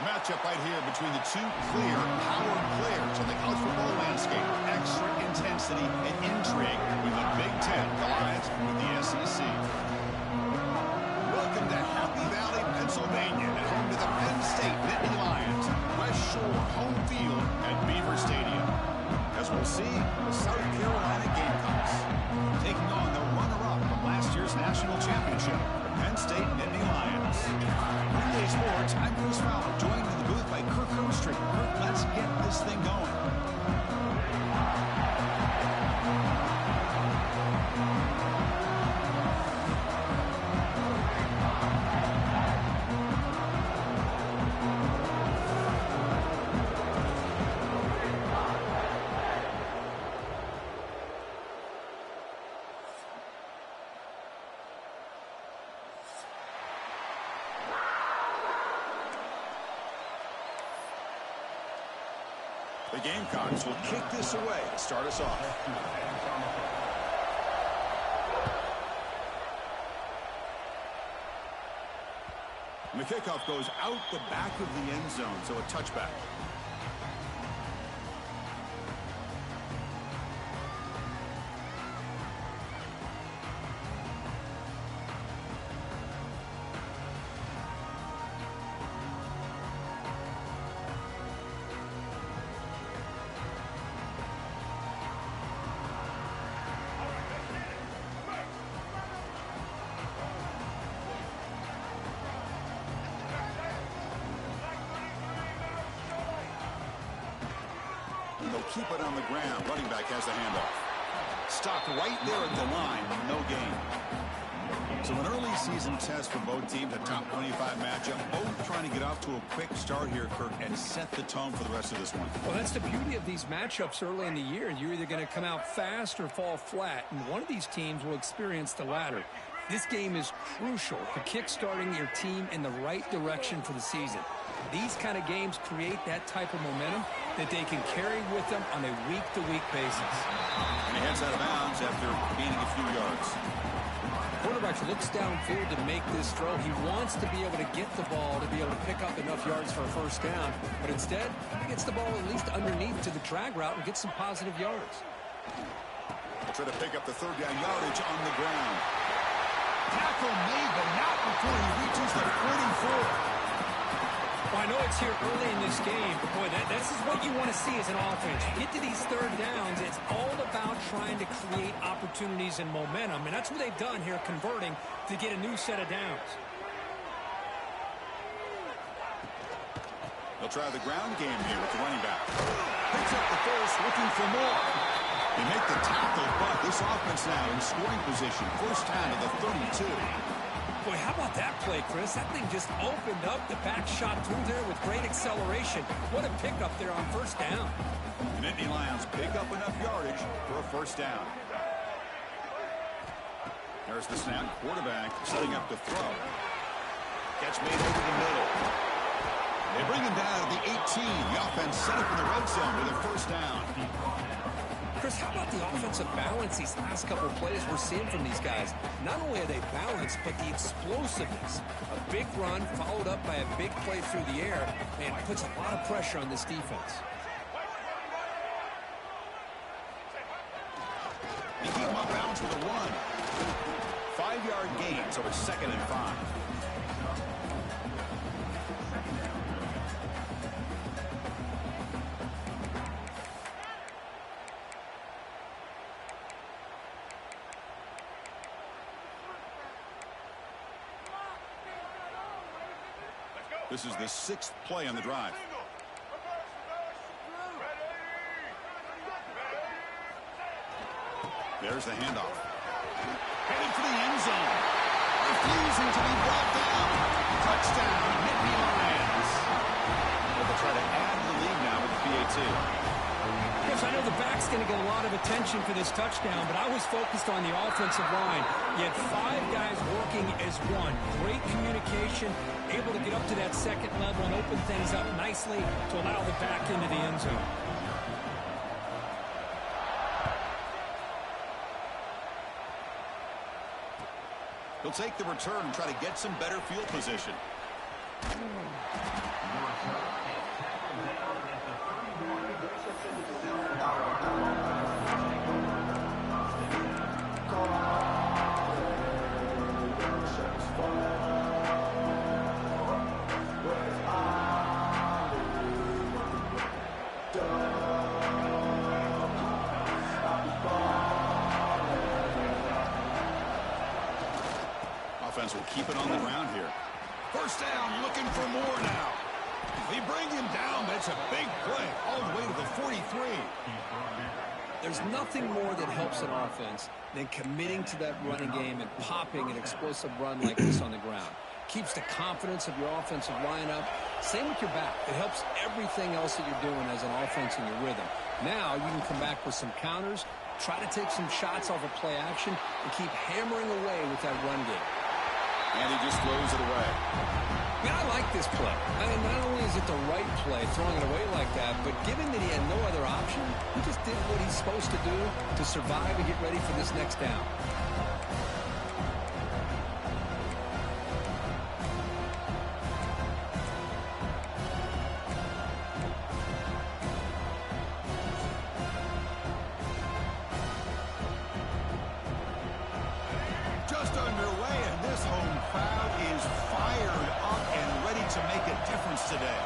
Matchup right here between the two clear, powered players on the college football landscape. Extra intensity and intrigue with the Big Ten, the Lions with the SEC. Welcome to Happy Valley, Pennsylvania, and home to the Penn State Nittany Lions. West Shore home field at Beaver Stadium. As we'll see, the South Carolina Gamecocks taking on the runner-up from last year's national championship, the Penn State Nittany Lions. Relay Sports, I'm Chris Fowler, joined in the booth by Kirk Herbstreit. Kirk, let's get this thing going. The Gamecocks will kick this away to start us off. And the kickoff goes out the back of the end zone, so a touchback. They'll keep it on the ground. Running back has the handoff. Stopped right there at the line. No gain. So an early season test for both teams, a top 25 matchup. Both trying to get off to a quick start here, Kirk, and set the tone for the rest of this one. Well, that's the beauty of these matchups early in the year. You're either going to come out fast or fall flat, and one of these teams will experience the latter. This game is crucial for kick-starting your team in the right direction for the season. These kind of games create that type of momentum that they can carry with them on a week-to-week basis. And he heads out of bounds after gaining a few yards. Quarterback looks downfield to make this throw. He wants to be able to get the ball to be able to pick up enough yards for a first down, but instead, he gets the ball at least underneath to the drag route and gets some positive yards. He'll try to pick up the third down yardage on the ground. Tackle made, but not before he reaches the 44. Well, I know it's here early in this game, but boy, this is what you want to see as an offense. You get to these third downs, it's all about trying to create opportunities and momentum, and that's what they've done here, converting to get a new set of downs. They'll try the ground game here with the running back. Picks up the first, looking for more. They make the tackle, but this offense now in scoring position. First down to the 32. Boy, how about that play, Chris? That thing just opened up. The back shot through there with great acceleration. What a pickup there on first down. The Nittany Lions pick up enough yardage for a first down. There's the snap. Quarterback setting up to throw. Catch made over the middle. They bring him down at the 18. The offense set up in the red zone with a first down. Chris, how about the offensive balance these last couple of plays we're seeing from these guys? Not only are they balanced, but the explosiveness. A big run followed up by a big play through the air, and puts a lot of pressure on this defense. They keep him off bounds with a run. 5-yard gain, so it's 2nd and 5. This is the 6th play on the drive. There's the handoff. Headed for the end zone. Refusing to be brought down. Touchdown, Nittany Lions. Well, they'll try to add the lead now with the PAT. Chris, I know the back's going to get a lot of attention for this touchdown, but I was focused on the offensive line. You had 5 guys working as one. Great communication, able to get up to that second level and open things up nicely to allow the back into the end zone. He'll take the return and try to get some better field position. Offense will keep it on the ground here. First down, looking for more now. They bring him down, but it's a big play all the way to the 43. There's nothing more that helps an offense than committing to that running game and popping an explosive run like this on the ground. Keeps the confidence of your offensive line up. Same with your back. It helps everything else that you're doing as an offense in your rhythm. Now you can come back with some counters, try to take some shots off of play action, and keep hammering away with that run game. And he just throws it away. Man, I like this play. I mean, not only is it the right play, throwing it away like that, but given that he had no other option, he just did what he's supposed to do to survive and get ready for this next down. Just underway, and this home crowd is fired up and ready to make a difference today.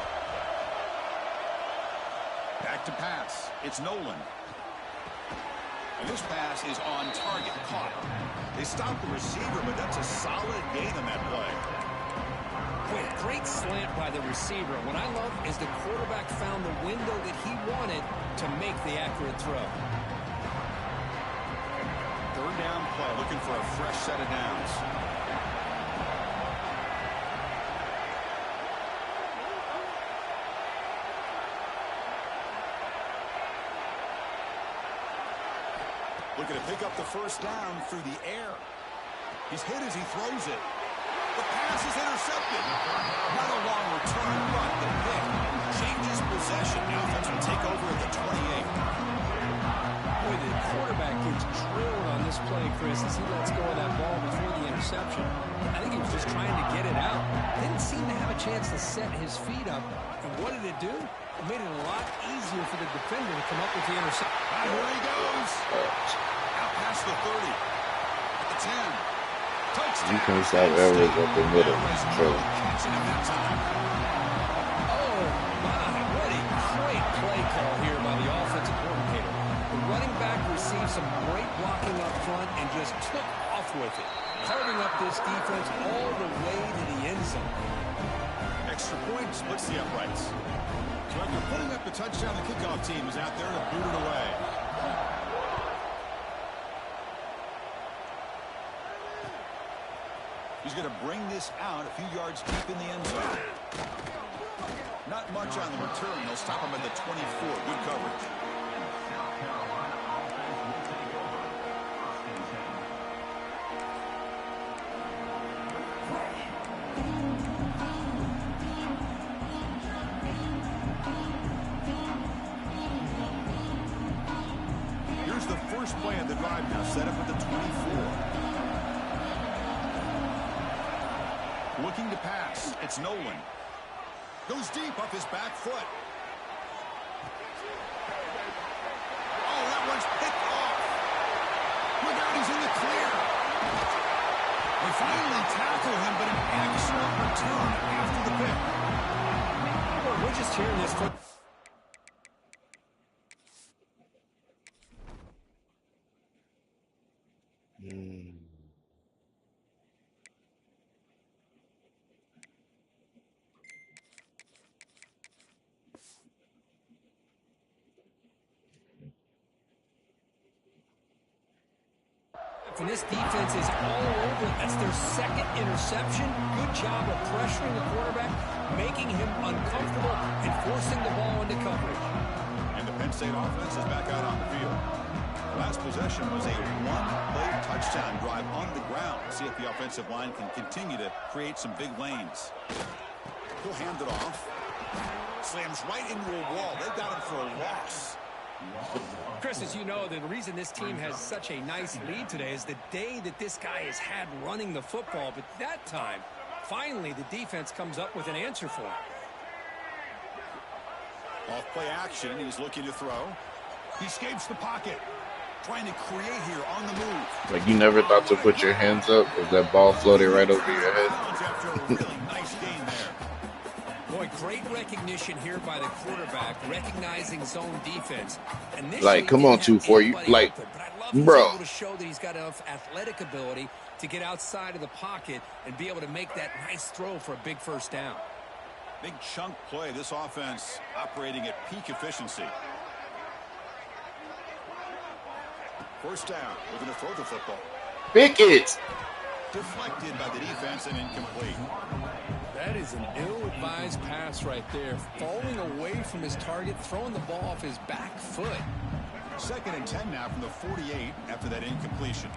Back to pass. It's Nolan. And this pass is on target, caught. They stopped the receiver, but that's a solid gain on that play. Boy, great slant by the receiver. What I love is the quarterback found the window that he wanted to make the accurate throw. Third down play, looking for a fresh set of downs. Looking to pick up the first down through the air. He's hit as he throws it. The pass is intercepted. Not a long return, but the pick changes possession. The offense will take over at the 28. Boy, the quarterback gets drilled on this play, Chris, as he lets go of that ball before the interception. I think he was just trying to get it out. Didn't seem to have a chance to set his feet up. And what did it do? It made it a lot easier for the defender to come up with the interception. And here he goes. Out past the 30. At the 10. Touchdown. Defense have errors up the middle. True. Catching him that time. Oh, my. What a great play call here by the offensive coordinator. The running back received some great blocking up front and just took off with it, carving up this defense all the way to the end zone. Extra point splits the uprights. So after putting up the touchdown, the kickoff team is out there to boot it away. He's going to bring this out a few yards deep in the end zone. Not much on the return. They'll stop him at the 24. Good coverage. Here's the first play of the drive now, set up at the 24. Looking to pass. It's Nolan. Goes deep off his back foot. Oh, that one's picked off. Look out, he's in the clear. They finally tackle him, but an excellent return after the pick. Well, we're just hearing this foot. And this defense is all over. That's their second interception. Good job of pressuring the quarterback, making him uncomfortable, and forcing the ball into coverage. And the Penn State offense is back out on the field. The last possession was a one-play touchdown drive on the ground. See if the offensive line can continue to create some big lanes. He'll hand it off. Slams right into a wall. They got him for a loss. Chris, as you know, the reason this team has such a nice lead today is the day that this guy has had running the football. But that time, Finally, the defense comes up with an answer for him. Off play action. He's looking to throw. He escapes the pocket. Trying to create here on the move. Like, you never thought to put your hands up if that ball floated right over your head. After a really nice gain there. Boy, great recognition here by the quarterback, recognizing zone defense. Like, come on, 2-4. You like, bro. Able to show that he's got enough athletic ability to get outside of the pocket and be able to make that nice throw for a big first down. Big chunk play. This offense operating at peak efficiency. First down. We're going to throw the football. Pickett. Deflected by the defense and incomplete. That is an ill-advised pass right there. Falling away from his target, throwing the ball off his back foot. 2nd and 10 now from the 48 after that incompletion.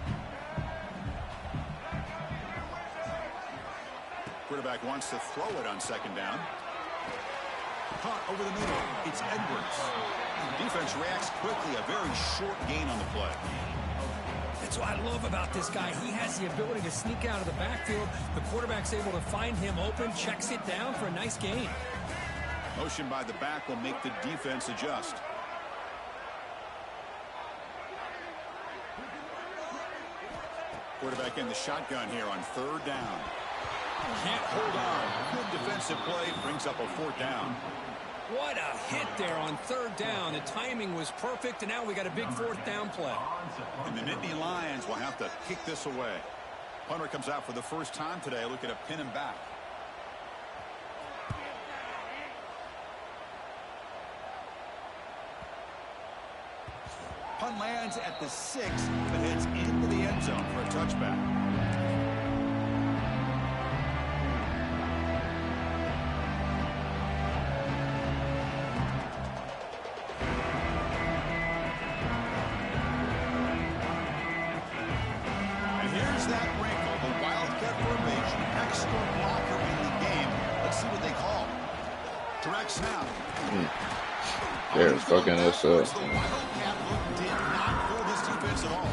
Quarterback wants to throw it on 2nd down. Caught over the middle. It's Edwards. Defense reacts quickly. A very short gain on the play. That's what I love about this guy. He has the ability to sneak out of the backfield. The quarterback's able to find him open, checks it down for a nice gain. Motion by the back will make the defense adjust. Quarterback in the shotgun here on 3rd down. Can't hold on. Good defensive play brings up a 4th down. What a hit there on 3rd down. The timing was perfect, and now we got a big 4th down play. And the Nittany Lions will have to kick this away. Punter comes out for the first time today. Looking to pin him back. Punt lands at the 6, but heads into the end zone for a touchback. Direct snap. They're fucking us up. The Wildcat look did not fool this defense at all.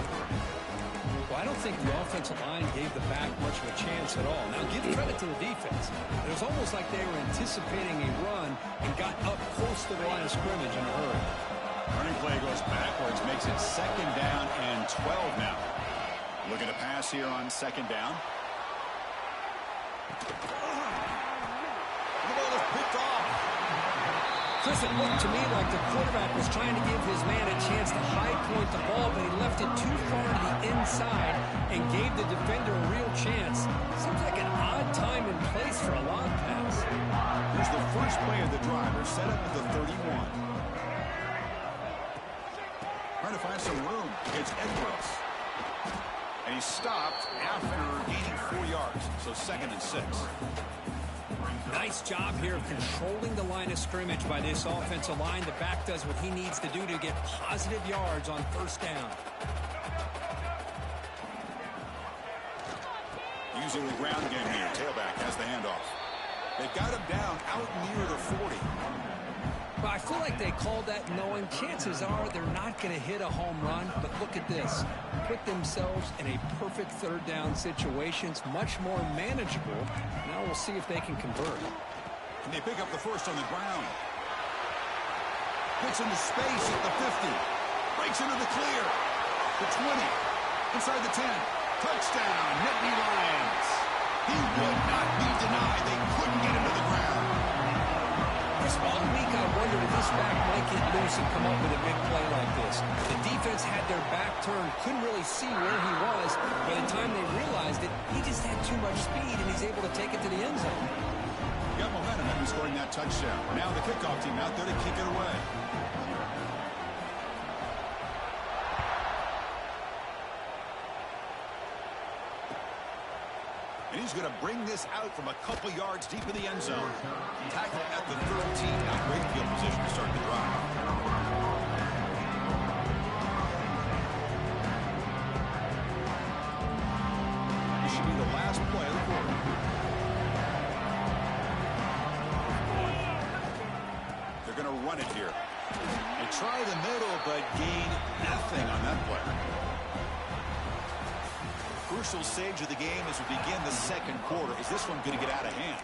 Well, I don't think the offensive line gave the back much of a chance at all. Now, give credit to the defense. It was almost like they were anticipating a run and got up close to the line of scrimmage in a hurry. Running play goes backwards, makes it 2nd down and 12 now. Looking to pass here on 2nd down. The ball is picked off. Chris, it looked to me like the quarterback was trying to give his man a chance to high point the ball, but he left it too far to the inside and gave the defender a real chance. Seems like an odd time and place for a long pass. Here's the first play of the drive. They're set up at the 31. Trying to find some room. It's Edwards. And he's stopped after gaining 4 yards. So 2nd and 6. Nice job here of controlling the line of scrimmage by this offensive line. The back does what he needs to do to get positive yards on 1st down. Using the ground game here. Tailback has the handoff. They've got him down out near the 40. But I feel like they called that knowing chances are they're not going to hit a home run. But look at this. Put themselves in a perfect 3rd down situation. It's much more manageable. Now we'll see if they can convert. And they pick up the first on the ground. Gets into space at the 50. Breaks into the clear. The 20. Inside the 10. Touchdown, Nittany Lions. He would not be denied. They couldn't get him to the ground. All week I wondered if this back might get loose and come up with a big play like this. The defense had their back turned, couldn't really see where he was. By the time they realized it, he just had too much speed, and he's able to take it to the end zone. Got momentum after scoring that touchdown. Now the kickoff team out there to kick it away. And he's going to bring this out from a couple yards deep in the end zone. Tackle at the 13. Now great field position to start the drive. This should be the last play of the quarter. They're going to run it here. They try the middle, but gain nothing on that play. crucial stage of the game as we begin the second quarter. Is this one going to get out of hand?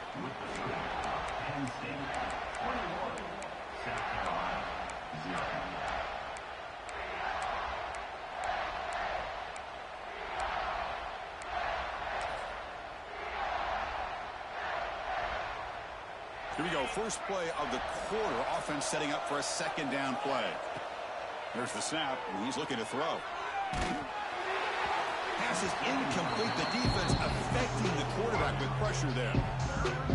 Here we go. First play of the quarter. Offense setting up for a second down play. There's the snap, and he's looking to throw. Pass is incomplete. The defense affecting the quarterback with pressure there.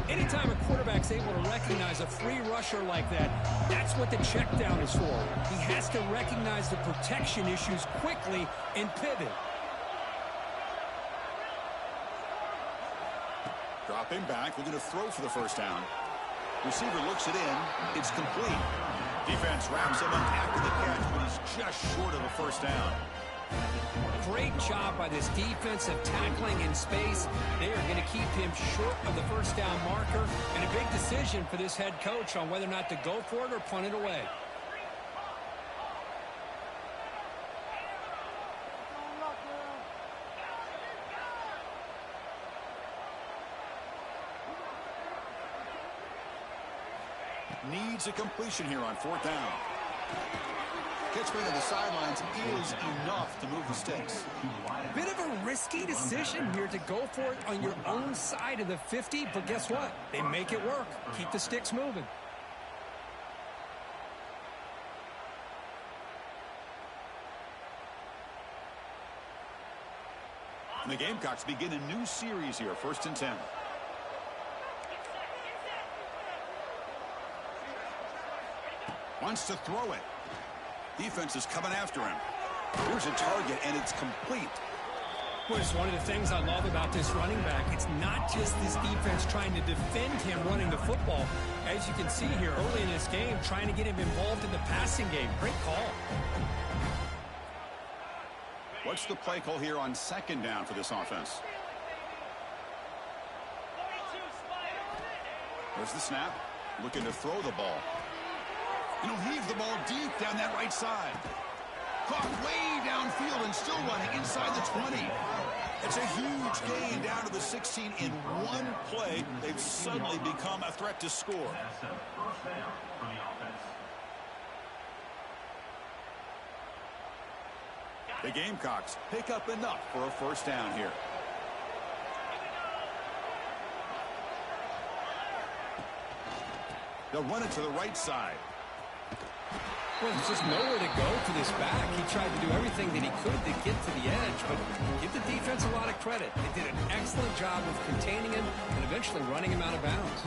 Anytime a quarterback's able to recognize a free rusher like that, that's what the check down is for. He has to recognize the protection issues quickly and pivot. Dropping back, looking to throw for the first down. Receiver looks it in. It's complete. Defense wraps him up after the catch, but he's just short of a first down. Great job by this defensive tackling in space. They are going to keep him short of the first down marker. And a big decision for this head coach on whether or not to go for it or punt it away. Needs a completion here on fourth down. Catchman to the sidelines is enough to move the sticks. Bit of a risky decision here to go for it on your own side of the 50, but guess what? They make it work. Keep the sticks moving. And the Gamecocks begin a new series here, 1st and 10. Wants to throw it. Defense is coming after him. Here's a target, and it's complete. Well, it's one of the things I love about this running back. It's not just this defense trying to defend him running the football. As you can see here early in this game, trying to get him involved in the passing game. Great call. What's the play call here on second down for this offense? There's the snap. Looking to throw the ball. And he'll heave the ball deep down that right side. Caught way downfield and still running inside the 20. It's a huge gain down to the 16 in one play. They've suddenly become a threat to score. The Gamecocks pick up enough for a first down here. They'll run it to the right side. Well, there's just nowhere to go for this back. He tried to do everything that he could to get to the edge, but give the defense a lot of credit. They did an excellent job of containing him and eventually running him out of bounds.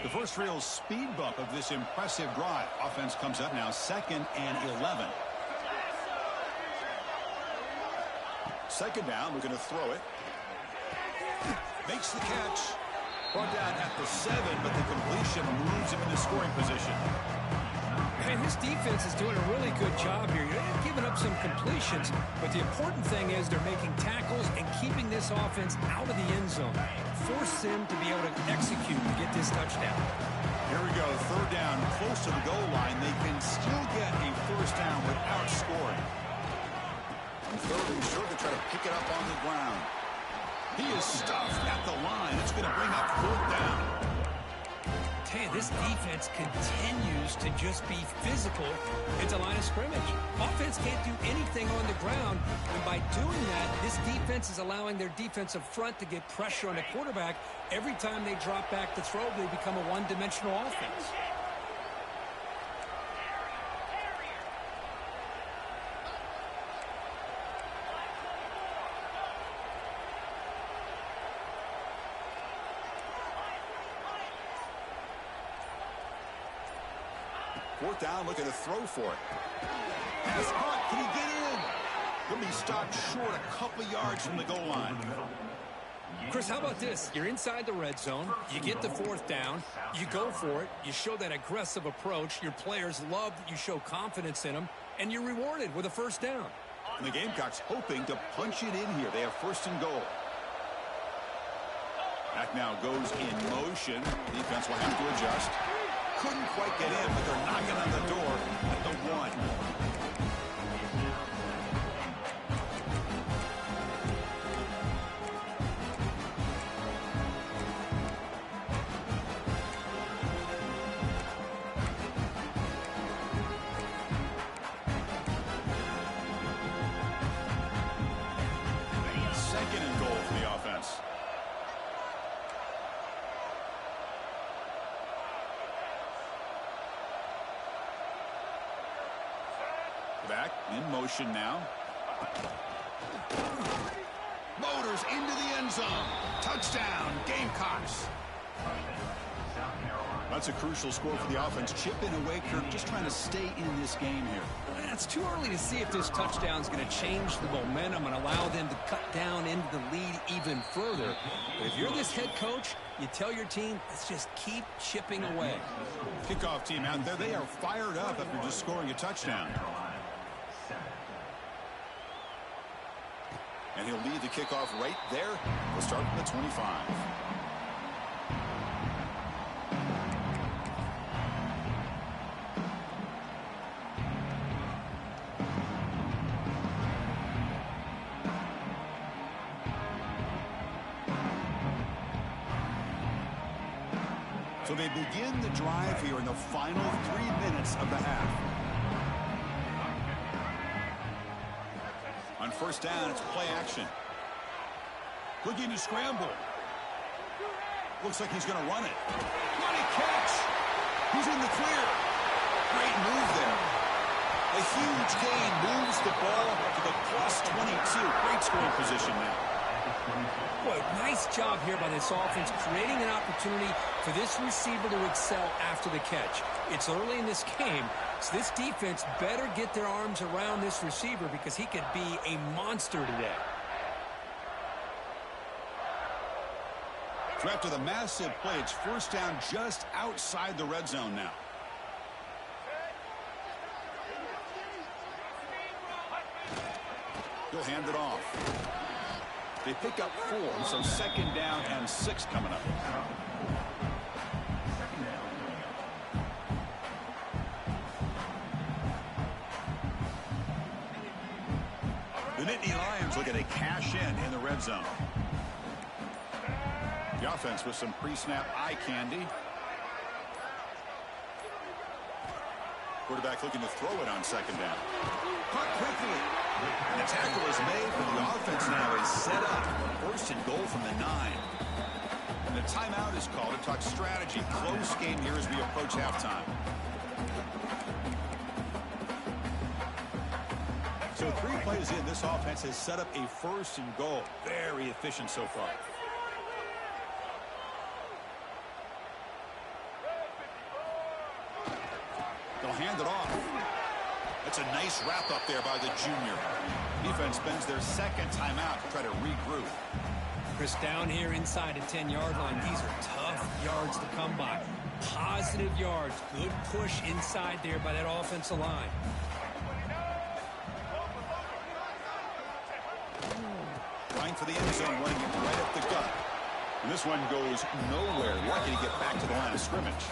The first real speed bump of this impressive drive. Offense comes up now 2nd and 11. Second down, looking to throw it. Makes the catch. Brought down at the 7, but the completion moves him into scoring position. And his defense is doing a really good job here. They're giving up some completions, but the important thing is they're making tackles and keeping this offense out of the end zone. Force him to be able to execute to get this touchdown. Here we go, third down, close to the goal line. They can still get a first down without scoring. On third and short, they try to pick it up on the ground. He is stuffed at the line. It's going to bring up fourth down. Hey, this defense continues to just be physical at the line of scrimmage. Offense can't do anything on the ground, and by doing that, this defense is allowing their defensive front to get pressure on the quarterback. Every time they drop back to throw, they become a one-dimensional offense. Fourth down, looking to throw for it. Pass caught. Can he get in? He'll be stopped short a couple yards from the goal line. Chris, how about this? You're inside the red zone. You get the fourth down. You go for it. You show that aggressive approach. Your players love that you show confidence in them, and you're rewarded with a first down. And the Gamecocks hoping to punch it in here. They have 1st and goal. Back now goes in motion. Defense will have to adjust. Couldn't quite get in, but they're knocking on the door at the 1. Second and goal for the offense. Back in motion now. Motors into the end zone. Touchdown, Gamecocks. That's a crucial score for the offense. Chipping away, Kirk, just trying to stay in this game here. It's too early to see if this touchdown is going to change the momentum and allow them to cut down into the lead even further. But if you're this head coach, you tell your team, let's just keep chipping away. Kickoff team out there, they are fired up after just scoring a touchdown. And he'll lead the kickoff right there. We'll start from the 25. So they begin the drive here in the final 3 minutes of the half. On first down, it's play action. Looking to scramble. Looks like he's going to run it. Money catch. He's in the clear. Great move there. A huge gain moves the ball to the +22. Great scoring position now. Boy, nice job here by this offense, creating an opportunity for this receiver to excel after the catch. It's early in this game, so this defense better get their arms around this receiver because he could be a monster today. So after the massive play, it's first down just outside the red zone now. He'll hand it off. They pick up 4, so second down and 6 coming up. The Nittany Lions looking to cash in the red zone. The offense with some pre-snap eye candy. Quarterback looking to throw it on second down. Caught quickly. And the tackle is made, but the offense now is set up. First and goal from the 9. And the timeout is called to talk strategy. Close game here as we approach halftime. So 3 plays in, this offense has set up a first and goal. Very efficient so far. They'll hand it off. That's a nice wrap up there by the junior. Defense spends their second timeout to try to regroup. Chris, down here inside the 10-yard line, these are tough yards to come by. Positive yards. Good push inside there by that offensive line. Trying for the end zone, running it right up the gut. And this one goes nowhere. Lucky to get back to the line of scrimmage.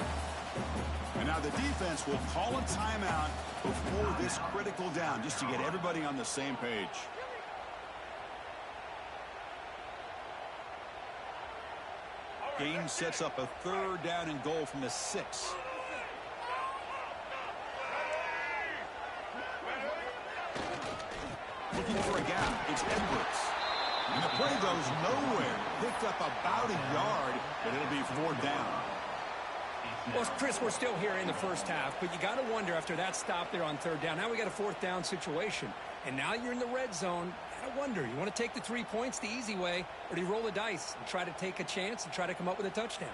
And now the defense will call a timeout before this critical down, just to get everybody on the same page. Game sets up a third down and goal from the 6. Looking for a gap. It's Edwards. And the play goes nowhere. Picked up about a yard, but it'll be 4th down. Well, Chris, we're still here in the first half, but you got to wonder after that stop there on third down. Now we got a 4th down situation, and now you're in the red zone. Got to wonder, you want to take the 3 points the easy way, or do you roll the dice and try to take a chance and try to come up with a touchdown?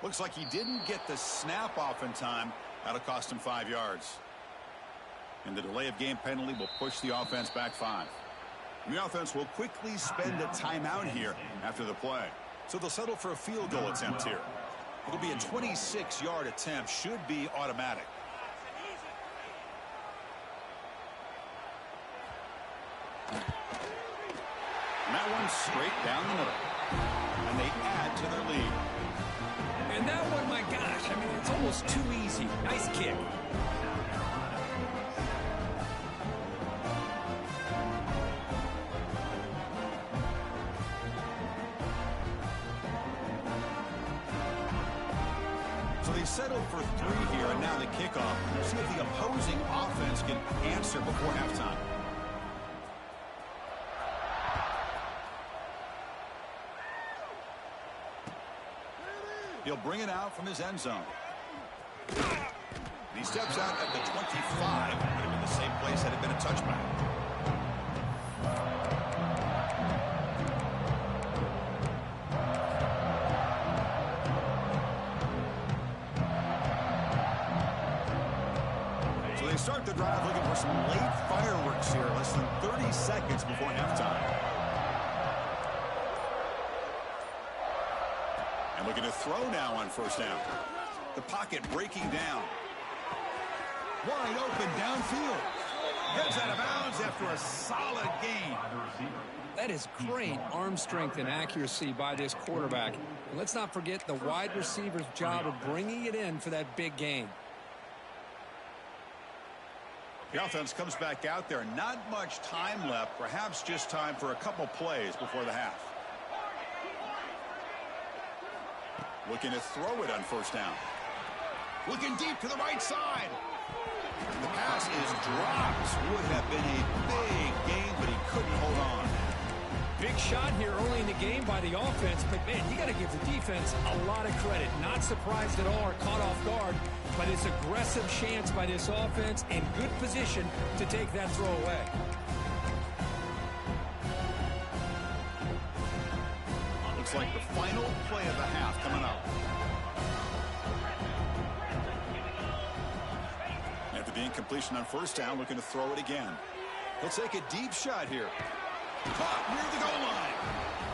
Looks like he didn't get the snap off in time. That'll cost him 5 yards. And the delay of game penalty will push the offense back 5. And the offense will quickly spend a timeout here after the play. So they'll settle for a field goal attempt here. It'll be a 26-yard attempt. Should be automatic. And that one's straight down the middle. And they add to their lead. And that one, my gosh, I mean, it's almost too easy. Nice kick. So they settled for 3 here, and now the kickoff. See if the opposing offense can answer before halftime. He'll bring it out from his end zone. And he steps out at the 25. Would have been the same place had it been a touchback. So they start the drive looking for some late fireworks here. Less than 30 seconds before halftime. Looking to throw now on first down. The pocket breaking down. Wide open downfield. Heads out of bounds after a solid gain. That is great arm strength and accuracy by this quarterback. And let's not forget the wide receiver's job of bringing it in for that big gain. The offense comes back out there. Not much time left. Perhaps just time for a couple plays before the half. Looking to throw it on first down. Looking deep to the right side. The pass is dropped. Would have been a big gain, but he couldn't hold on. Big shot here early in the game by the offense, but man, you got to give the defense a lot of credit. Not surprised at all or caught off guard, but it's aggressive chance by this offense and good position to take that throw away. Looks like the final play of the half coming up. After the incompletion on first down, looking to throw it again. He'll take a deep shot here. Caught near the goal line.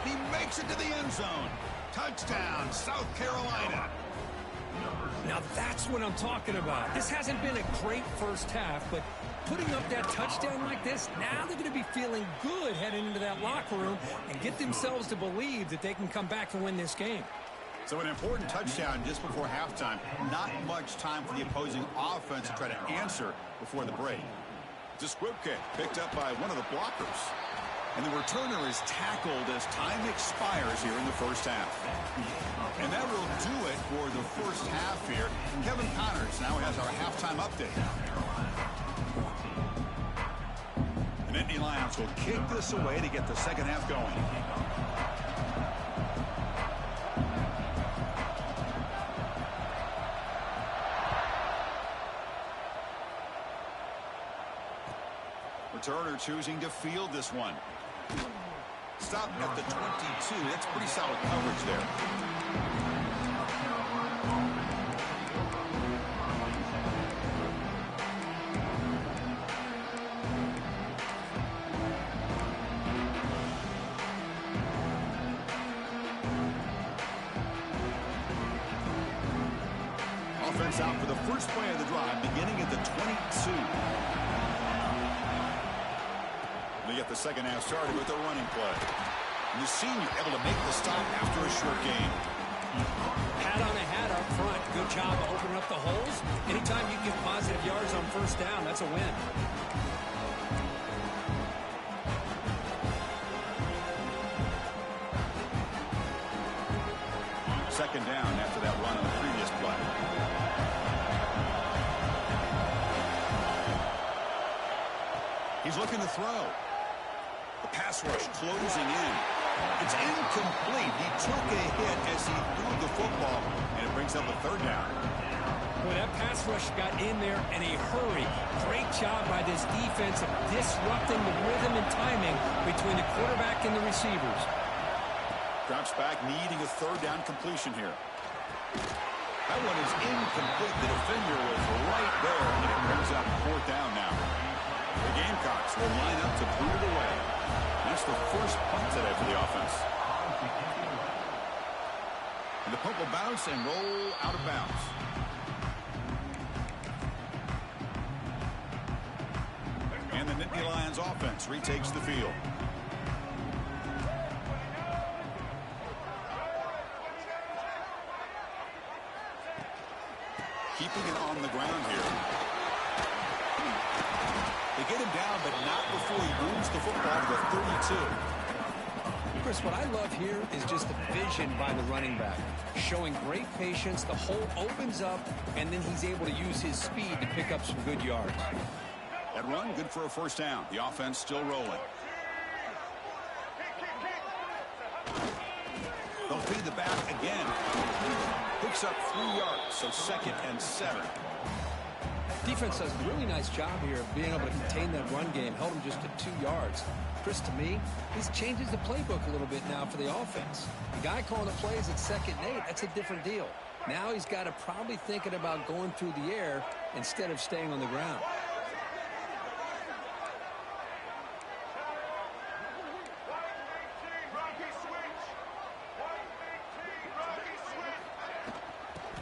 He makes it to the end zone. Touchdown, South Carolina. Now that's what I'm talking about. This hasn't been a great first half, but putting up that touchdown like this, now they're going to be feeling good heading into that locker room and get themselves to believe that they can come back and win this game. So an important touchdown just before halftime. Not much time for the opposing offense to try to answer before the break. It's a squib kick picked up by one of the blockers. And the returner is tackled as time expires here in the first half. And that will do it for the first half here. Kevin Connors now has our halftime update. And Nittany Lions will kick this away to get the second half going. Returner choosing to field this one. Stop at the 22. That's pretty solid coverage there. Offense out for the first play of the drive, beginning at the 22. They get the second half started with a running play. And the senior able to make the stop after a short gain. Hat on a hat up front. Good job of opening up the holes. Anytime you get positive yards on first down, that's a win. Second down after that run on the previous play. He's looking to throw. The pass rush closing in. It's incomplete. He took a hit as he threw the football, and it brings up a third down. Well, that pass rush got in there in a hurry. Great job by this defense of disrupting the rhythm and timing between the quarterback and the receivers. Drops back, needing a third down completion here. That one is incomplete. The defender was right there, and it brings up fourth down now. Gamecocks will line up to boot it away. That's the first punt today for the offense. And the punt will bounce and roll out of bounds. And the Nittany Lions offense retakes the field. Keeping it on the ground here. They get him down, but not before he moves the football to the 32. Chris, what I love here is just the vision by the running back. Showing great patience, the hole opens up, and then he's able to use his speed to pick up some good yards. That run, good for a first down. The offense still rolling. They'll feed the back again. Picks up 3 yards, so 2nd and 7. Defense does a really nice job here of being able to contain that run game. Held him just to 2 yards. Chris, to me, this changes the playbook a little bit now for the offense. The guy calling the plays at 2nd and 8, that's a different deal. Now he's got to probably thinking about going through the air instead of staying on the ground.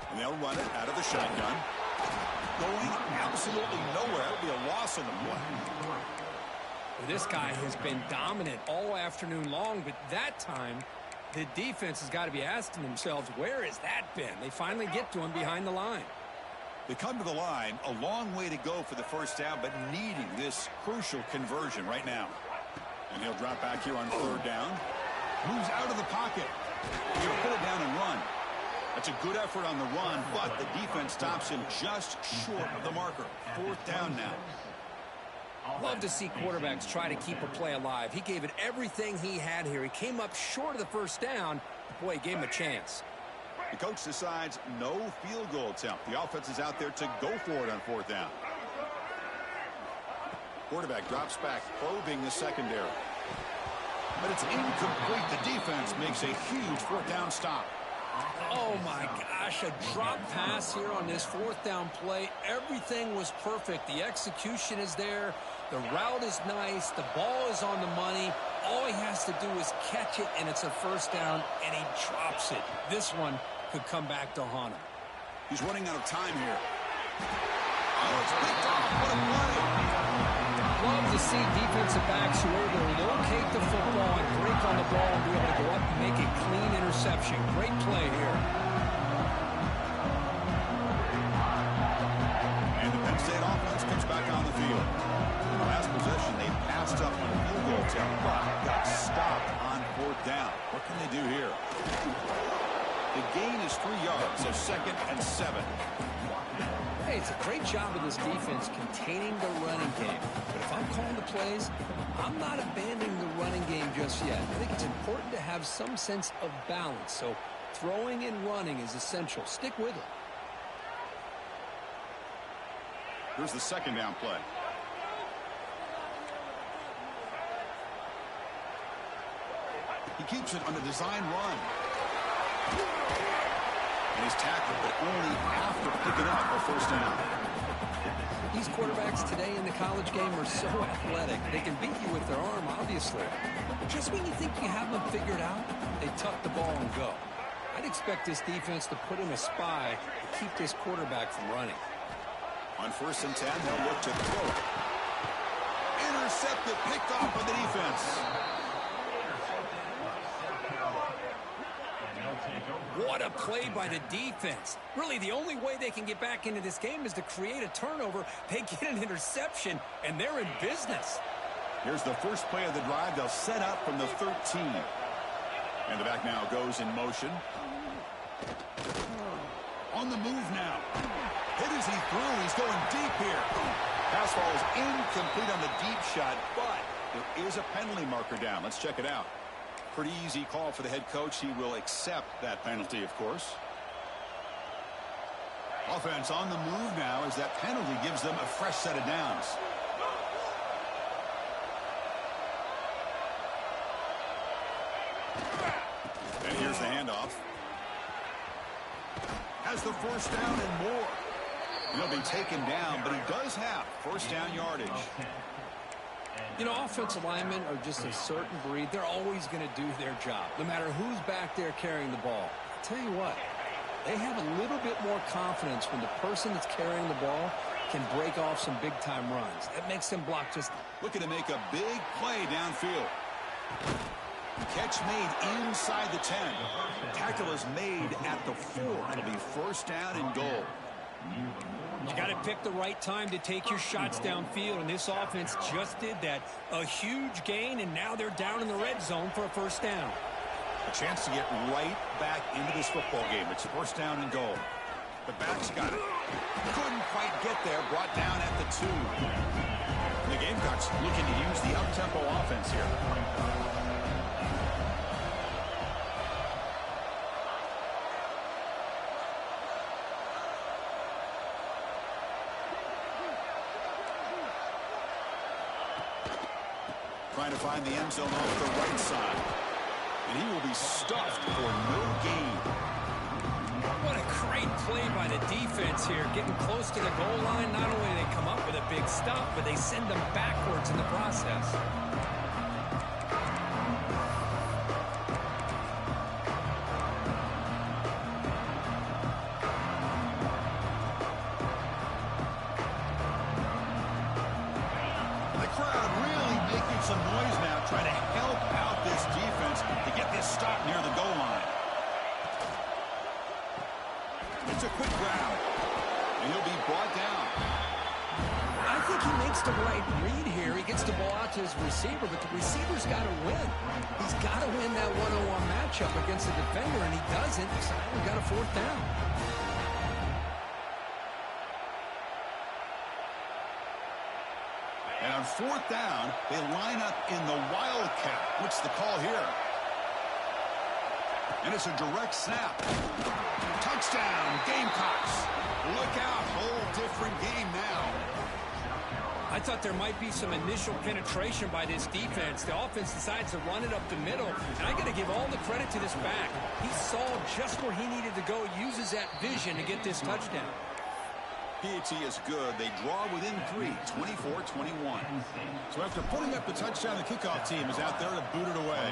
And they'll run it out of the shotgun. Going absolutely nowhere. That'll be a loss on the play. Well, this guy has been dominant all afternoon long, but that time, the defense has got to be asking themselves, where has that been? They finally get to him behind the line. They come to the line, a long way to go for the first down, but needing this crucial conversion right now. And he'll drop back here on 3rd down. Moves out of the pocket. He'll put it down and run. That's a good effort on the run, but the defense stops him just short of the marker. 4th down now. Love to see quarterbacks try to keep a play alive. He gave it everything he had here. He came up short of the first down. Boy, he gave him a chance. The coach decides no field goal attempt. The offense is out there to go for it on 4th down. Quarterback drops back, probing the secondary. But it's incomplete. The defense makes a huge 4th down stop. Oh, my gosh, a drop pass here on this 4th down play. Everything was perfect. The execution is there. The route is nice. The ball is on the money. All he has to do is catch it, and it's a first down, and he drops it. This one could come back to haunt him. He's running out of time here. Oh, it's picked off. What a play. Love to see defensive backs who are able to locate the football and break on the ball and be able to go up and make a clean interception. Great play here. And the Penn State offense comes back on the field. In the last possession, they passed up on a field goal attempt, but got stopped on 4th down. What can they do here? The gain is 3 yards, so 2nd and 7. Hey, it's a great job of this defense containing the running game. But if I'm calling the plays, I'm not abandoning the running game just yet. I think it's important to have some sense of balance. So throwing and running is essential. Stick with it. Here's the 2nd down play. He keeps it on the design run. And he's tackled, but only after picking up a first down. These quarterbacks today in the college game are so athletic. They can beat you with their arm, obviously. But just when you think you have them figured out, they tuck the ball and go. I'd expect this defense to put in a spy to keep this quarterback from running. On 1st and 10, they'll look to throw it. Intercepted, picked off by the defense. What a play by the defense. Really, the only way they can get back into this game is to create a turnover. They get an interception, and they're in business. Here's the first play of the drive. They'll set up from the 13. And the back now goes in motion. On the move now. Hit as he threw. He's going deep here. Pass ball is incomplete on the deep shot, but there is a penalty marker down. Let's check it out. Pretty easy call for the head coach. He will accept that penalty, of course. Offense on the move now as that penalty gives them a fresh set of downs. And here's the handoff. Has the first down and more. He'll be taken down, but he does have first down yardage. You know, offensive linemen are just a certain breed. They're always going to do their job, no matter who's back there carrying the ball. I'll tell you what, they have a little bit more confidence when the person that's carrying the ball can break off some big-time runs. That makes them block just... Looking to make a big play downfield. Catch made inside the 10. Tackle is made at the 4. It'll be first down and goal. You got to pick the right time to take your shots downfield, and this offense just did that. A huge gain, and now they're down in the red zone for a first down. A chance to get right back into this football game. It's first down and goal. The back's got it. Couldn't quite get there. Brought down at the 2. The Gamecocks looking to use the up-tempo offense here. Trying to find the end zone off the right side. And he will be stuffed for no gain. What a great play by the defense here. Getting close to the goal line, not only do they come up with a big stop, but they send them backwards in the process. Some noise now, trying to help out this defense to get this stop near the goal line. It's a quick grab, and he'll be brought down. I think he makes the right read here. He gets the ball out to his receiver, but the receiver's got to win. He's got to win that one-on-one matchup against the defender, and he doesn't, so we got a fourth down. And on fourth down, they line up in the Wildcat. What's the call here? And it's a direct snap. Touchdown, Gamecocks. Look out, whole different game now. I thought there might be some initial penetration by this defense. The offense decides to run it up the middle, and I got to give all the credit to this back. He saw just where he needed to go, uses that vision to get this touchdown. P.A.T. is good. They draw within 3, 24-21. So after putting up the touchdown, the kickoff team is out there to boot it away.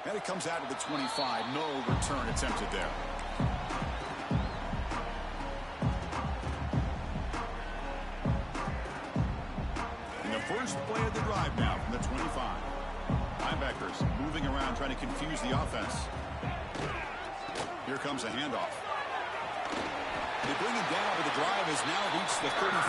And it comes out to the 25. No return attempted there. And the first play of the drive now from the 25. Linebackers moving around, trying to confuse the offense. Here comes a handoff. They bring him down, but the drive has now reached the 35.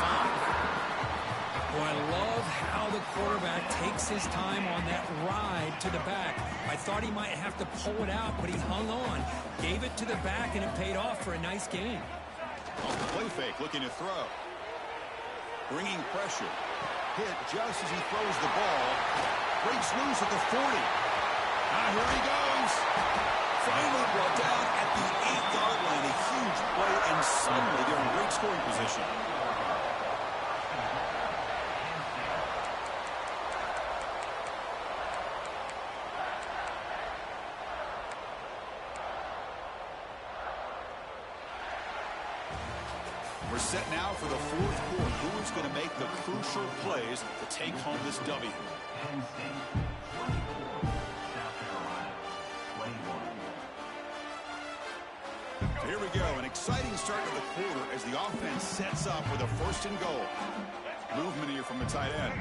Well, I love how the quarterback takes his time on that ride to the back. I thought he might have to pull it out, but he hung on. Gave it to the back, and it paid off for a nice gain. Off the play fake, looking to throw. Bringing pressure. Hit just as he throws the ball. Breaks loose at the 40. Now here he goes. Finally brought down at the 8-yard line. A huge play, and suddenly they're in great scoring position. We're set now for the fourth quarter. Who is going to make the crucial plays to take home this W? Here we go, an exciting start to the quarter as the offense sets up with a first and goal. Movement here from the tight end.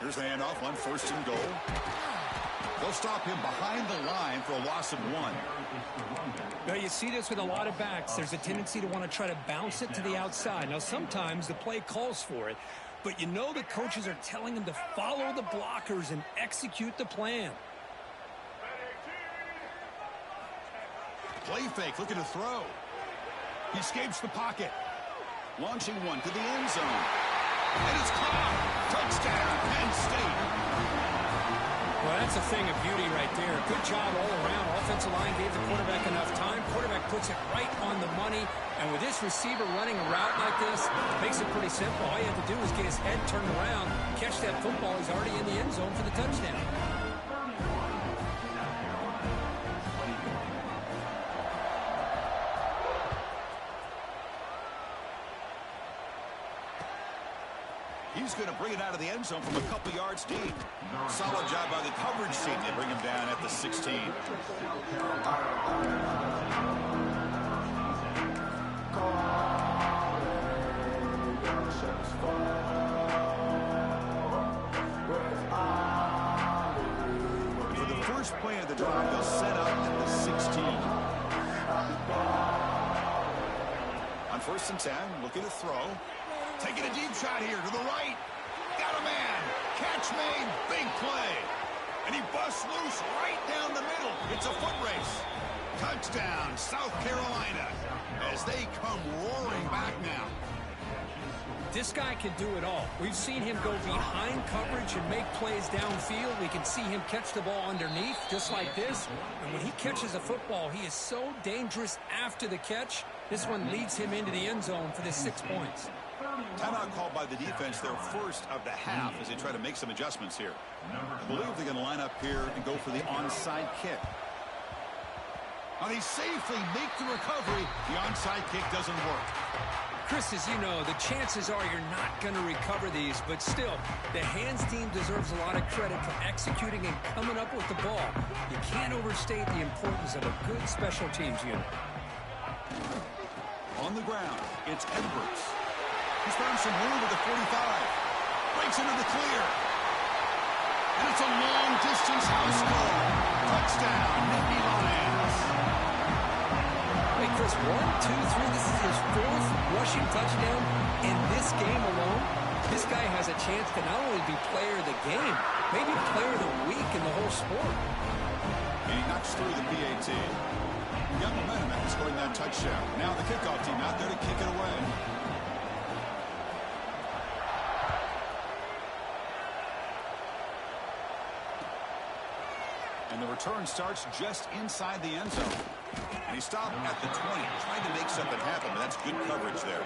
Here's the handoff on first and goal. They'll stop him behind the line for a loss of 1. Now, you see this with a lot of backs. There's a tendency to want to try to bounce it to the outside. Now, sometimes the play calls for it, but you know the coaches are telling them to follow the blockers and execute the plan. Play fake, looking to throw. He escapes the pocket. Launching one to the end zone. And it's caught. Touchdown, Penn State. Well, that's a thing of beauty right there. Good job all around. Offensive line gave the quarterback enough time. Quarterback puts it right on the money. And with this receiver running a route like this, it makes it pretty simple. All you have to do is get his head turned around, catch that football. He's already in the end zone for the touchdown. He's going to bring it out of the end zone from a couple yards deep. Solid job by the coverage team. They bring him down at the 16. For the first play of the drive, they'll set up at the 16. On 1st and 10, looking to throw. Taking a deep shot here to the right. Got a man. Catch made. Big play. And he busts loose right down the middle. It's a foot race. Touchdown, South Carolina, as they come roaring back now. This guy can do it all. We've seen him go behind coverage and make plays downfield. We can see him catch the ball underneath, just like this. And when he catches a football, he is so dangerous after the catch. This one leads him into the end zone for the 6 points. Timeout called by the defense, their first of the half, as they try to make some adjustments here. I believe they're going to line up here and go for the onside kick. Now they safely make the recovery. The onside kick doesn't work. Chris, as you know, the chances are you're not going to recover these, but still, the hands team deserves a lot of credit for executing and coming up with the ball. You can't overstate the importance of a good special teams unit. On the ground, it's Edwards. He's found some room at the 45. Breaks into the clear. And it's a long-distance house goal. Touchdown, Nittany Lions. Hey, Chris, 1, 2, 3. This is his 4th rushing touchdown in this game alone. This guy has a chance to not only be player of the game, maybe player of the week in the whole sport. And he knocks through the PAT. He got momentum after scoring that touchdown. Now the kickoff team out there to kick it away. And the return starts just inside the end zone. And he stopped at the 20, trying to make something happen, but that's good coverage there.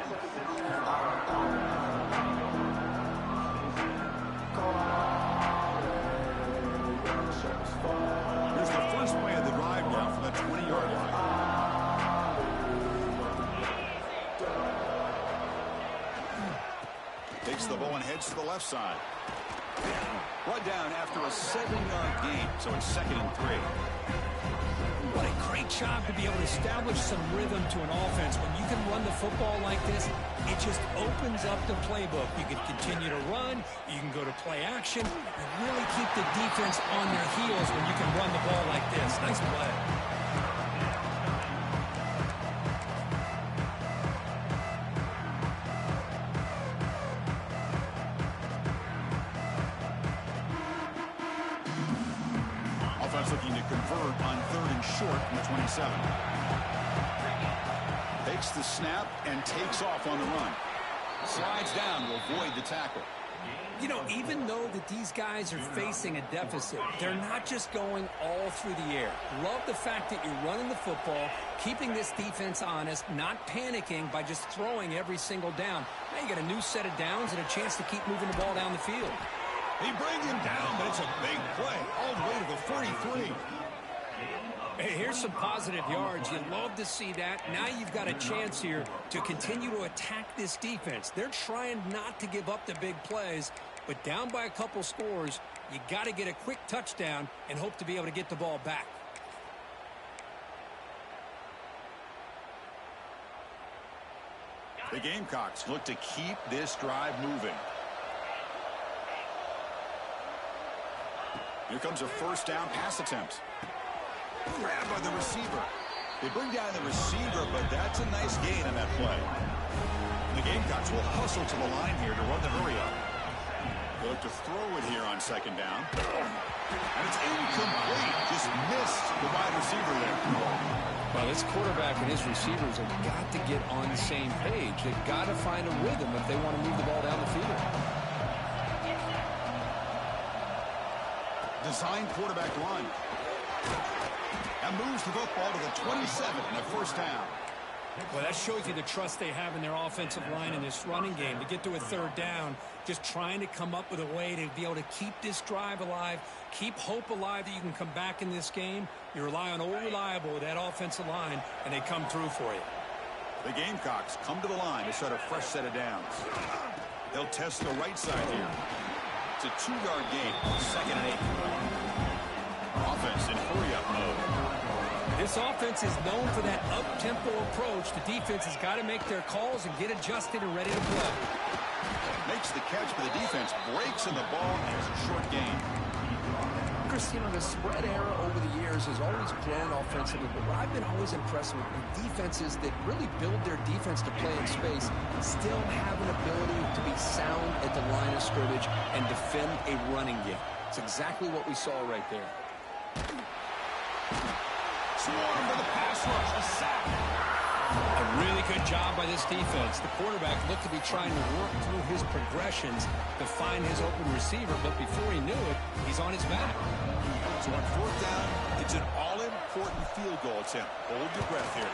Here's the first play of the drive now from the 20-yard line. Takes the ball and heads to the left side. Run down after a 7-yard gain, so it's 2nd and 3. What a great job to be able to establish some rhythm to an offense. When you can run the football like this, it just opens up the playbook. You can continue to run. You can go to play action. You really keep the defense on their heels when you can run the ball like this. Nice play. Looking to convert on 3rd and short from the 27. Takes the snap and takes off on the run. Slides down to avoid the tackle. You know, even though that these guys are facing a deficit, they're not just going all through the air. Love the fact that you're running the football, keeping this defense honest, not panicking by just throwing every single down. Now you got a new set of downs and a chance to keep moving the ball down the field. He brings him down, but it's a big play all the way to the 43. Hey, here's some positive yards. You love to see that. Now you've got a chance here to continue to attack this defense. They're trying not to give up the big plays, but down by a couple scores, you got to get a quick touchdown and hope to be able to get the ball back. The Gamecocks look to keep this drive moving. Here comes a first down pass attempt. Grabbed by the receiver. They bring down the receiver, but that's a nice gain on that play. The Gamecocks will hustle to the line here to run the hurry up. They look to throw it here on 2nd down. And it's incomplete. Just missed the wide receiver there. Well, this quarterback and his receivers have got to get on the same page. They've got to find a rhythm if they want to move the ball down the field. Design quarterback run. And moves the football to the 27 and a first down. Well, that shows you the trust they have in their offensive line in this running game. To get to a 3rd down, just trying to come up with a way to be able to keep this drive alive, keep hope alive that you can come back in this game. You rely on Old Reliable with that offensive line, and they come through for you. The Gamecocks come to the line to start a fresh set of downs. They'll test the right side here. It's a 2-yard gain. 2nd and 8. Offense in hurry-up mode. This offense is known for that up-tempo approach. The defense has got to make their calls and get adjusted and ready to play. Makes the catch, but the defense breaks in the ball, and it's a short gain. Chris, you know, the spread era over the years has always grown offensively, but what I've been always impressed with defenses that really build their defense to play in space still have an ability to be sound at the line of scrimmage and defend a running game. It's exactly what we saw right there. Swarm for the pass rush, a sack. A really good job by this defense. The quarterback looked to be trying to work through his progressions to find his open receiver, but before he knew it, he's on his back. So on 4th down, it's an all-important field goal attempt. Hold your breath here.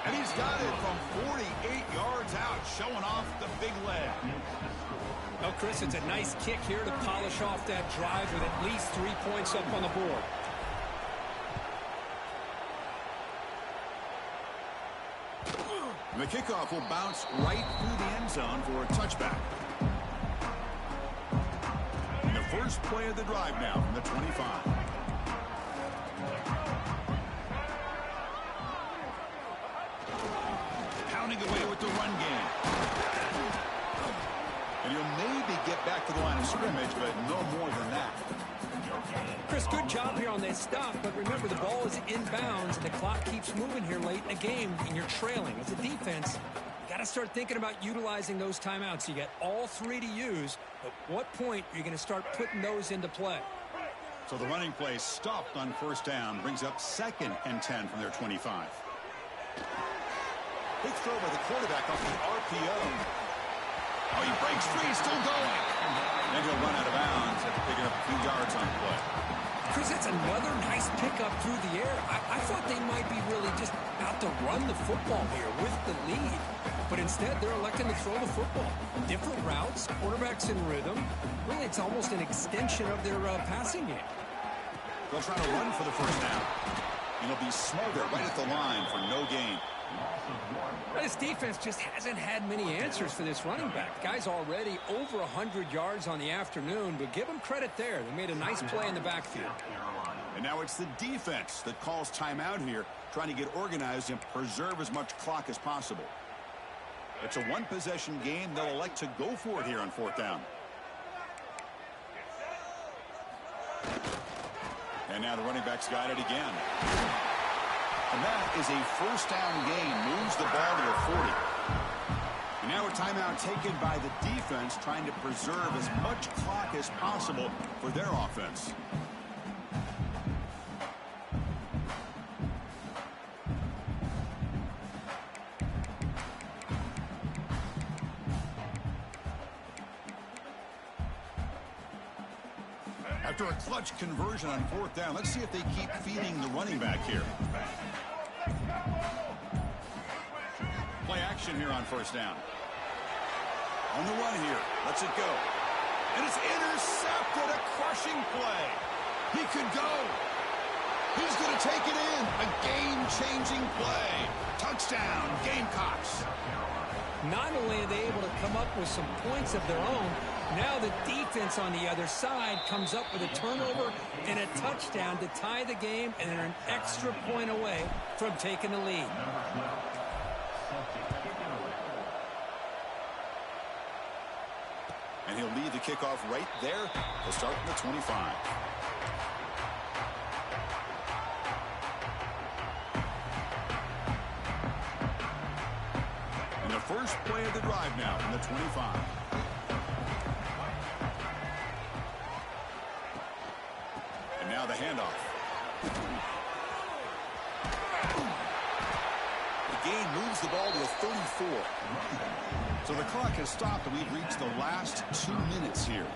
And he's got it from 48 yards out, showing off the big leg. Well, Chris, it's a nice kick here to polish off that drive with at least 3 points up on the board. The kickoff will bounce right through the end zone for a touchback. And the first play of the drive now from the 25. Pounding away with the run game. And he'll maybe get back to the line of scrimmage, but no more than that. Chris, good job here on that stop, but remember the ball is inbounds and the clock keeps moving here late in the game and you're trailing. As a defense, you got to start thinking about utilizing those timeouts. You got all 3 to use, but what point are you going to start putting those into play? So the running play stopped on 1st down, brings up 2nd and 10 from their 25. Big throw by the quarterback off the RPO. Oh, he breaks free, still going. And he'll run out of bounds after picking up a few yards on the play. Chris, that's another nice pickup through the air. I thought they might be really just out to run the football here with the lead. But instead, they're electing to throw the football. Different routes, quarterbacks in rhythm. Really, it's almost an extension of their passing game. They'll try to run for the 1st down. And he'll be smothered right at the line for no gain. This defense just hasn't had many answers for this running back. The guy's already over 100 yards on the afternoon, but give him credit there. They made a nice play in the backfield. And now it's the defense that calls timeout here, trying to get organized and preserve as much clock as possible. It's a one-possession game. They'll elect to go for it here on 4th down. And now the running back's got it again. And that is a 1st down gain. Moves the ball to the 40. And now a timeout taken by the defense, trying to preserve as much clock as possible for their offense. After a clutch conversion on 4th down, let's see if they keep feeding the running back here. Play action here on 1st down. On the run here. Lets it go. And it's intercepted. A crushing play. He could go. He's going to take it in. A game-changing play. Touchdown, Gamecocks. Not only are they able to come up with some points of their own, now the defense on the other side comes up with a turnover and a touchdown to tie the game, and they're an extra point away from taking the lead. And he'll lead the kickoff right there. They'll start from the 25. And the first play of the drive now from the 25. And now the handoff. The gain moves the ball to a 34. So the clock has stopped, and we've reached the last 2 minutes here.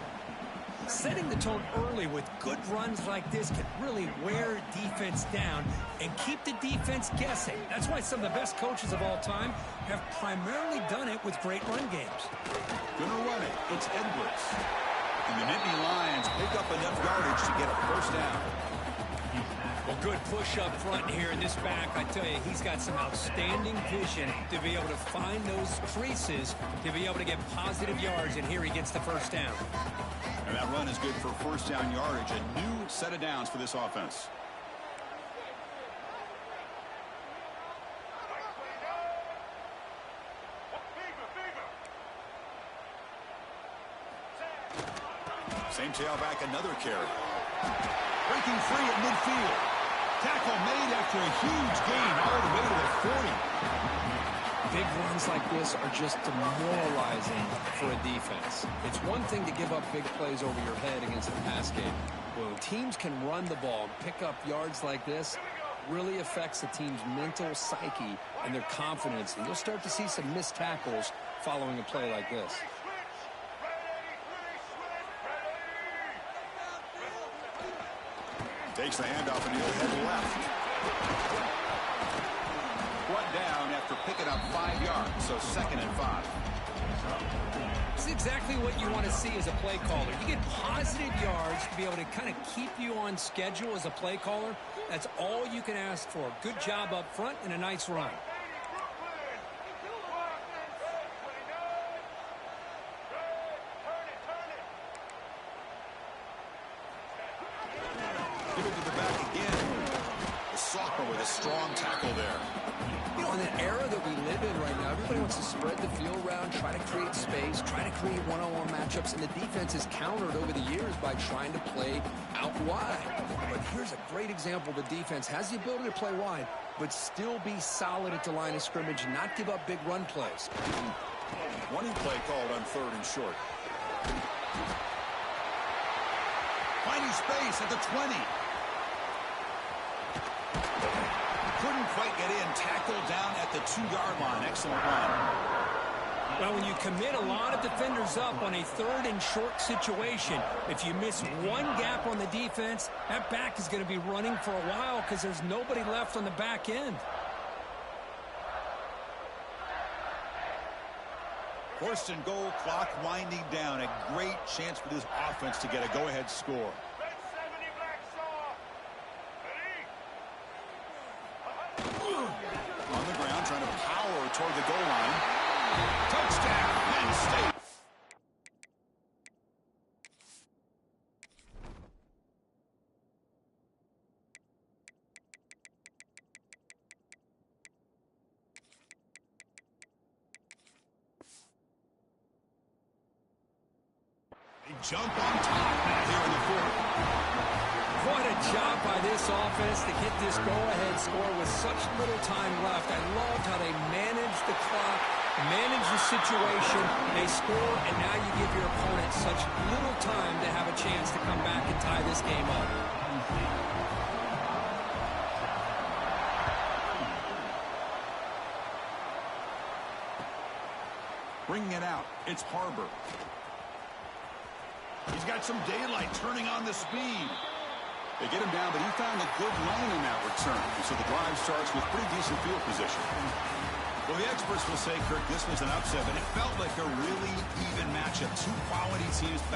Setting the tone early with good runs like this can really wear defense down and keep the defense guessing. That's why some of the best coaches of all time have primarily done it with great run games. Gonna run it. It's Edwards. And the Nittany Lions pick up enough yardage to get a 1st down. Well, good push up front here in this back. I tell you, he's got some outstanding vision to be able to find those creases, to be able to get positive yards, and here he gets the first down. And that run is good for first down yardage, a new set of downs for this offense. Same tailback, another carry. Breaking free at midfield. Tackle made after a huge gain all the way to the 40. Big runs like this are just demoralizing for a defense. It's one thing to give up big plays over your head against the pass game. When teams can run the ball, pick up yards like this, really affects the team's mental psyche and their confidence. And you'll start to see some missed tackles following a play like this. Takes the handoff and he'll head left. Brought down after picking up 5 yards, so 2nd and 5. This is exactly what you want to see as a play caller. You get positive yards to be able to kind of keep you on schedule as a play caller. That's all you can ask for. Good job up front and a nice run. Give it to the back again. The sophomore with a strong tackle there. You know, in the era that we live in right now, everybody wants to spread the field around, try to create space, try to create one-on-one matchups, and the defense has countered over the years by trying to play out wide. But here's a great example. The defense has the ability to play wide, but still be solid at the line of scrimmage and not give up big run plays. Running play called on 3rd and short. Finding space at the 20. Couldn't quite get in. Tackled down at the 2-yard line. Excellent run. Well, when you commit a lot of defenders up on a 3rd and short situation, if you miss one gap on the defense, that back is going to be running for a while because there's nobody left on the back end. 1st and goal, clock winding down. A great chance for this offense to get a go-ahead score. On the ground, trying to power toward the goal line. Touchdown, Penn State. They jump on top here in the 4th. What a job by this offense to get this go-ahead score with such little time left. I loved how they managed the clock, managed the situation. They score, and now you give your opponent such little time to have a chance to come back and tie this game up. Bringing it out, it's Harbor. He's got some daylight turning on the speed. They get him down, but he found a good lane in that return. So the drive starts with pretty decent field position. Well, the experts will say, Kirk, this was an upset, but it felt like a really even matchup. Two quality teams back.